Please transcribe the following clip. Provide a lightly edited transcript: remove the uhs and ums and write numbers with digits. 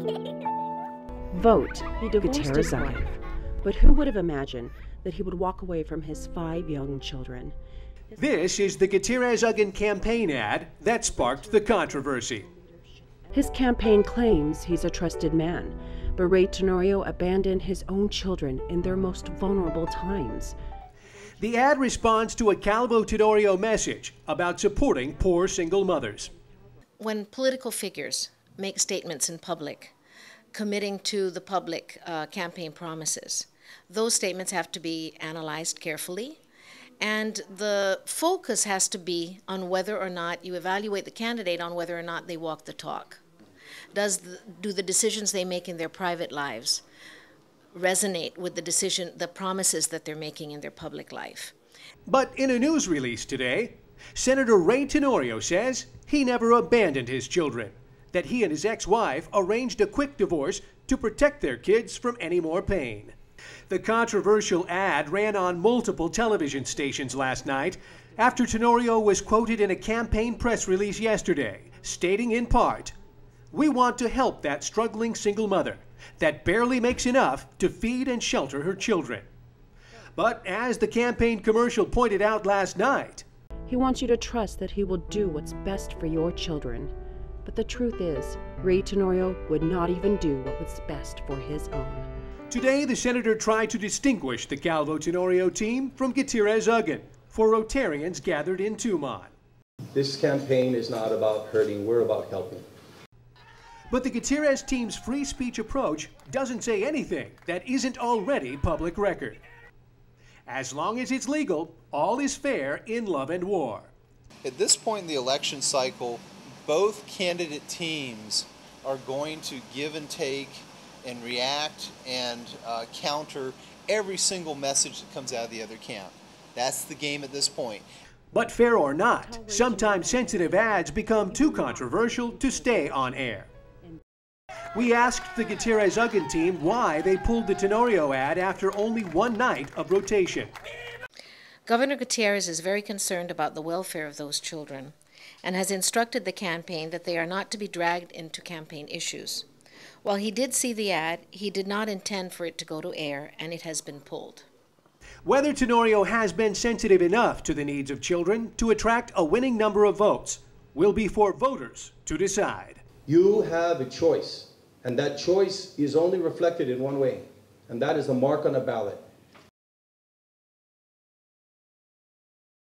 Vote Gutierrez Uggen. But who would have imagined that he would walk away from his 5 young children? This is the Gutierrez Uggen campaign ad that sparked the controversy. His campaign claims he's a trusted man, but Ray Tenorio abandoned his own children in their most vulnerable times. The ad responds to a Calvo Tenorio message about supporting poor single mothers. When political figures make statements in public, committing to the public campaign promises, those statements have to be analyzed carefully, and the focus has to be on whether or not you evaluate the candidate on whether or not they walk the talk. Do the decisions they make in their private lives resonate with the promises that they're making in their public life? But in a news release today, Senator Ray Tenorio says he never abandoned his children, that he and his ex-wife arranged a quick divorce to protect their kids from any more pain. The controversial ad ran on multiple television stations last night after Tenorio was quoted in a campaign press release yesterday, stating in part, "We want to help that struggling single mother that barely makes enough to feed and shelter her children." But as the campaign commercial pointed out last night, he wants you to trust that he will do what's best for your children. But the truth is, Ray Tenorio would not even do what was best for his own. Today, the senator tried to distinguish the Calvo Tenorio team from Gutierrez Uggen for Rotarians gathered in Tumon. This campaign is not about hurting, we're about helping. But the Gutierrez team's free speech approach doesn't say anything that isn't already public record. As long as it's legal, all is fair in love and war. At this point in the election cycle, both candidate teams are going to give and take and react and counter every single message that comes out of the other camp. That's the game at this point. But fair or not, sometimes sensitive ads become too controversial to stay on air. We asked the Gutierrez Uggen team why they pulled the Tenorio ad after only one night of rotation. Governor Gutierrez is very concerned about the welfare of those children and has instructed the campaign that they are not to be dragged into campaign issues. While he did see the ad, he did not intend for it to go to air, and it has been pulled. Whether Tenorio has been sensitive enough to the needs of children to attract a winning number of votes will be for voters to decide. You have a choice, and that choice is only reflected in one way, and that is the mark on a ballot.